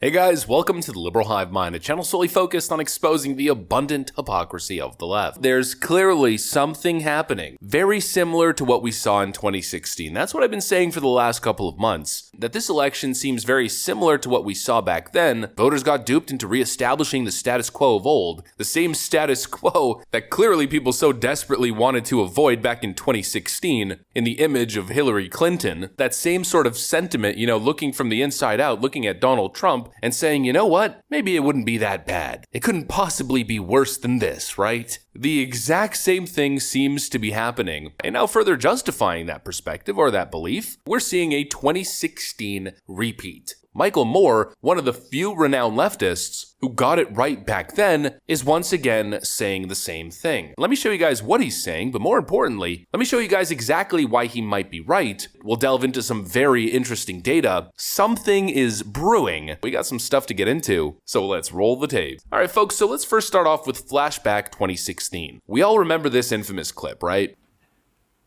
Hey guys, welcome to the Liberal Hive Mind, a channel solely focused on exposing the abundant hypocrisy of the left. There's clearly something happening, very similar to what we saw in 2016. That's what I've been saying for the last couple of months, that this election seems very similar to what we saw back then. Voters got duped into reestablishing the status quo of old, the same status quo that clearly people so desperately wanted to avoid back in 2016 in the image of Hillary Clinton. That same sort of sentiment, looking from the inside out, looking at Donald Trump, and saying, you know what, maybe it wouldn't be that bad. It couldn't possibly be worse than this, right? The exact same thing seems to be happening. And now further justifying that perspective or that belief, we're seeing a 2016 repeat. Michael Moore, one of the few renowned leftists who got it right back then, is once again saying the same thing. Let me show you guys what he's saying, but more importantly, let me show you guys exactly why he might be right. We'll delve into some very interesting data. Something is brewing. We got some stuff to get into, so let's roll the tape. All right, folks, so let's first start off with Flashback 2016. We all remember this infamous clip, right?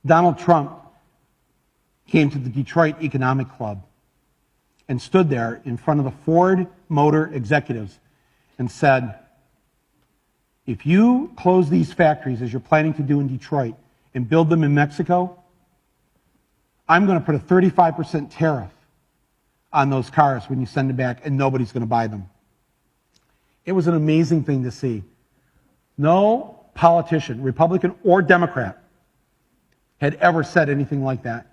Donald Trump came to the Detroit Economic Club and stood there in front of the Ford Motor executives and said, if you close these factories as you're planning to do in Detroit and build them in Mexico, I'm going to put a 35% tariff on those cars when you send them back, and nobody's going to buy them. It was an amazing thing to see. No politician, Republican or Democrat, had ever said anything like that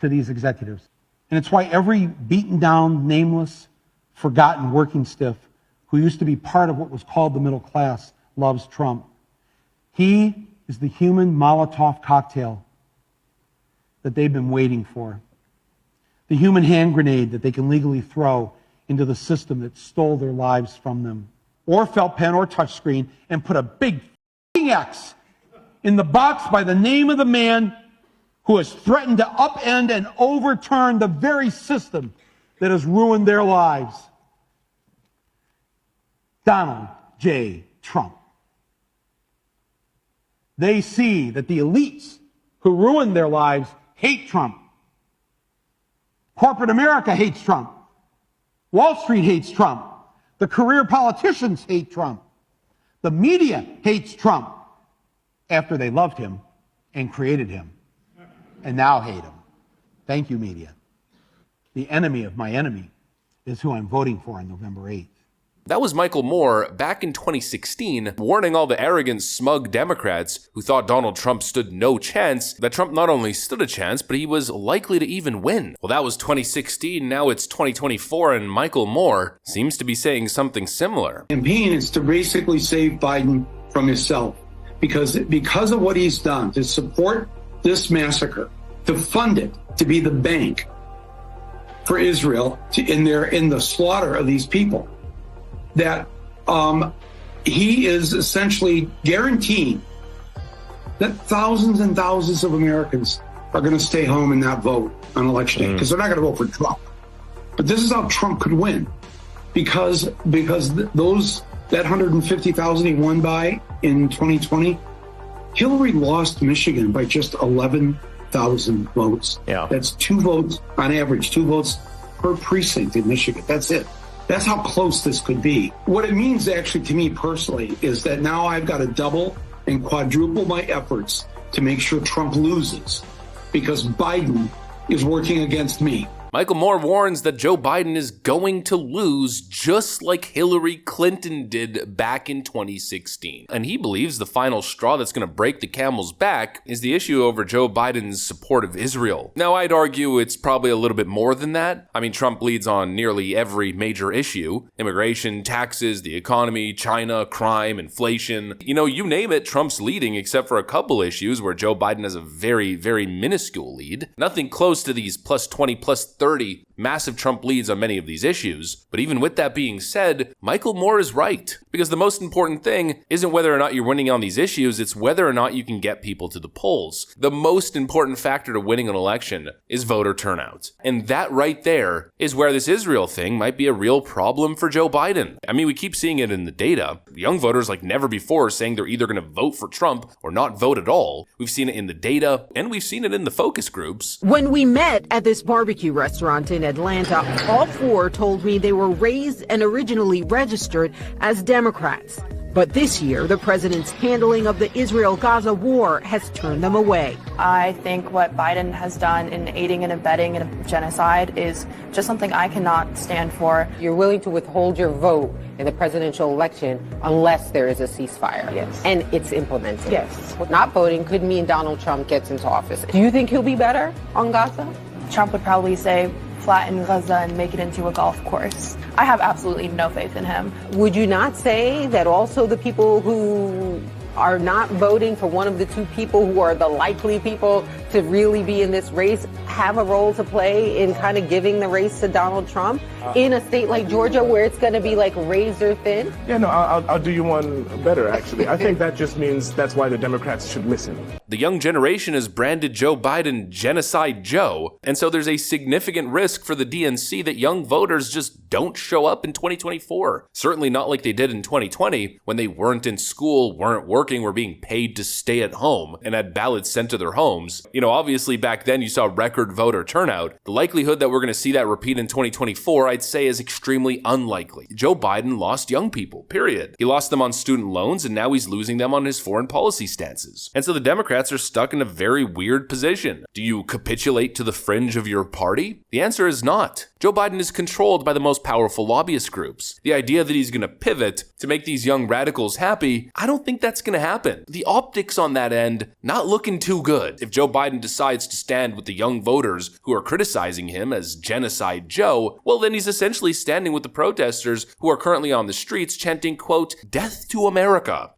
to these executives. And it's why every beaten down, nameless, forgotten working stiff who used to be part of what was called the middle class loves Trump. He is the human Molotov cocktail that they've been waiting for. The human hand grenade that they can legally throw into the system that stole their lives from them. Or felt pen or touchscreen and put a big X in the box by the name of the man who has threatened to upend and overturn the very system that has ruined their lives. Donald J. Trump. They see that the elites who ruined their lives hate Trump. Corporate America hates Trump. Wall Street hates Trump. The career politicians hate Trump. The media hates Trump after they loved him and created him. And now hate him. Thank you, media. The enemy of my enemy is who I'm voting for on November 8th. That was Michael Moore back in 2016, warning all the arrogant, smug Democrats who thought Donald Trump stood no chance, that Trump not only stood a chance, but he was likely to even win. Well, that was 2016, now it's 2024, and Michael Moore seems to be saying something similar. Campaign is to basically save Biden from himself, because of what he's done to support this massacre, to fund it, to be the bank for Israel in the slaughter of these people, that he is essentially guaranteeing that thousands and thousands of Americans are going to stay home and not vote on election day because they're not going to vote for Trump. But this is how Trump could win, because that 150,000 he won by in 2020. Hillary lost Michigan by just 11,000 votes. Yeah. That's 2 votes on average, 2 votes per precinct in Michigan. That's it. That's how close this could be. What it means actually to me personally is that now I've got to double and quadruple my efforts to make sure Trump loses, because Biden is working against me. Michael Moore warns that Joe Biden is going to lose just like Hillary Clinton did back in 2016. And he believes the final straw that's going to break the camel's back is the issue over Joe Biden's support of Israel. Now, I'd argue it's probably a little bit more than that. I mean, Trump leads on nearly every major issue: immigration, taxes, the economy, China, crime, inflation. You name it, Trump's leading, except for a couple issues where Joe Biden has a very, very minuscule lead. Nothing close to these plus 20, plus 30 massive Trump leads on many of these issues. But even with that being said, Michael Moore is right. Because the most important thing isn't whether or not you're winning on these issues, it's whether or not you can get people to the polls. The most important factor to winning an election is voter turnout. And that right there is where this Israel thing might be a real problem for Joe Biden. I mean, we keep seeing it in the data. Young voters like never before saying they're either going to vote for Trump or not vote at all. We've seen it in the data, and we've seen it in the focus groups. When we met at this barbecue restaurant in Atlanta, all four told me they were raised and originally registered as Democrats. But this year, the president's handling of the Israel-Gaza war has turned them away. I think what Biden has done in aiding and abetting in a genocide is just something I cannot stand for. You're willing to withhold your vote in the presidential election unless there is a ceasefire. Yes. And it's implemented. Yes. Not voting could mean Donald Trump gets into office. Do you think he'll be better on Gaza? Trump would probably say flatten Gaza and make it into a golf course. I have absolutely no faith in him. Would you not say that also the people who are not voting for one of the two people who are the likely people to really be in this race have a role to play in kind of giving the race to Donald Trump in a state like Georgia where it's going to be like razor thin? Yeah, no, I'll do you one better, actually. I think that just means that's why the Democrats should listen. The young generation has branded Joe Biden Genocide Joe, and so there's a significant risk for the DNC that young voters just don't show up in 2024. Certainly not like they did in 2020 when they weren't in school, weren't working, were being paid to stay at home, and had ballots sent to their homes. You know, obviously back then you saw record voter turnout. The likelihood that we're going to see that repeat in 2024, I'd say, is extremely unlikely. Joe Biden lost young people, period. He lost them on student loans, and now he's losing them on his foreign policy stances. And so the Democrats are stuck in a very weird position. Do you capitulate to the fringe of your party? The answer is not. Joe Biden is controlled by the most powerful lobbyist groups. The idea that he's going to pivot to make these young radicals happy, I don't think that's going to happen. The optics on that end, not looking too good. If Joe Biden decides to stand with the young voters who are criticizing him as Genocide Joe, well, then he's essentially standing with the protesters who are currently on the streets chanting, quote, "Death to America."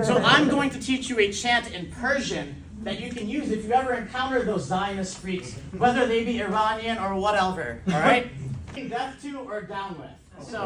So I'm going to teach you a chant in Persian that you can use if you ever encounter those Zionist freaks, whether they be Iranian or whatever, all right? Death to or down with. So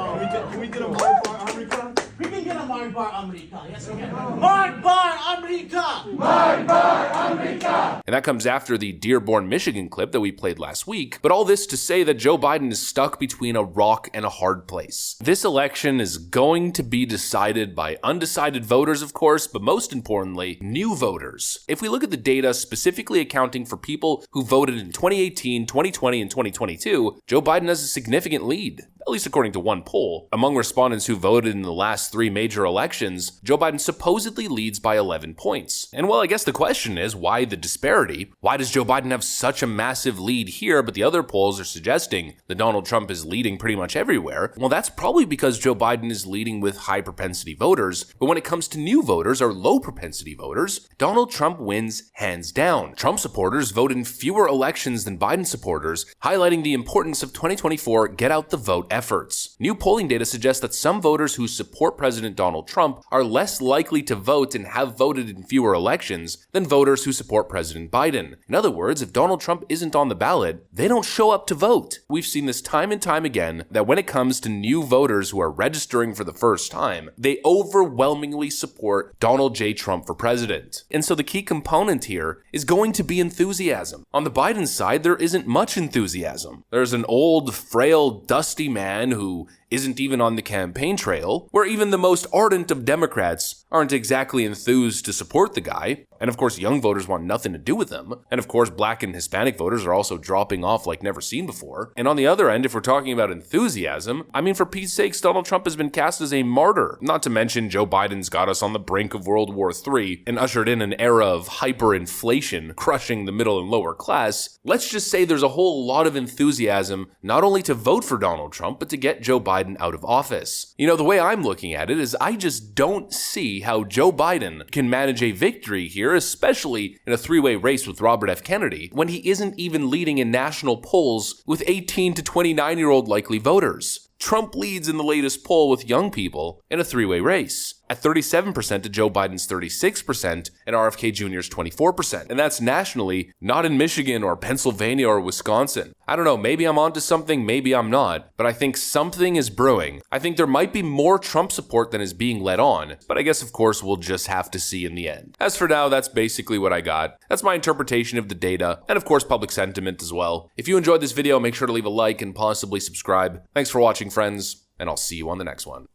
can we get a Marbar America? We can get a Marbar America. Yes, we can. Marbar America! Marbar America! And that comes after the Dearborn, Michigan clip that we played last week. But all this to say that Joe Biden is stuck between a rock and a hard place. This election is going to be decided by undecided voters, of course, but most importantly, new voters. If we look at the data specifically accounting for people who voted in 2018, 2020, and 2022, Joe Biden has a significant lead, at least according to one poll. Among respondents who voted in the last three major elections, Joe Biden supposedly leads by 11 points. And well, I guess the question is, why the disparity? Why does Joe Biden have such a massive lead here, but the other polls are suggesting that Donald Trump is leading pretty much everywhere? Well, that's probably because Joe Biden is leading with high propensity voters, but when it comes to new voters or low propensity voters, Donald Trump wins hands down. Trump supporters vote in fewer elections than Biden supporters, highlighting the importance of 2024 get out the vote efforts. New polling data suggests that some voters who support President Donald Trump are less likely to vote and have voted in fewer elections than voters who support President Biden. In other words, if Donald Trump isn't on the ballot, they don't show up to vote. We've seen this time and time again, that when it comes to new voters who are registering for the first time, they overwhelmingly support Donald J. Trump for president. And so the key component here is going to be enthusiasm. On the Biden side, there isn't much enthusiasm. There's an old, frail, dusty man who isn't even on the campaign trail, where even the most ardent of Democrats aren't exactly enthused to support the guy. And of course, young voters want nothing to do with them. And of course, Black and Hispanic voters are also dropping off like never seen before. And on the other end, if we're talking about enthusiasm, I mean, for Pete's sakes, Donald Trump has been cast as a martyr. Not to mention, Joe Biden's got us on the brink of World War III and ushered in an era of hyperinflation, crushing the middle and lower class. Let's just say there's a whole lot of enthusiasm, not only to vote for Donald Trump, but to get Joe Biden out of office. You know, the way I'm looking at it is I just don't see how Joe Biden can manage a victory here, especially in a three-way race with Robert F. Kennedy, when he isn't even leading in national polls with 18 to 29-year-old likely voters. Trump leads in the latest poll with young people in a three-way race, at 37% to Joe Biden's 36% and RFK Jr.'s 24%. And that's nationally, not in Michigan or Pennsylvania or Wisconsin. I don't know, maybe I'm onto something, maybe I'm not, but I think something is brewing. I think there might be more Trump support than is being let on, but I guess of course we'll just have to see in the end. As for now, that's basically what I got. That's my interpretation of the data, and of course public sentiment as well. If you enjoyed this video, make sure to leave a like and possibly subscribe. Thanks for watching, friends, and I'll see you on the next one.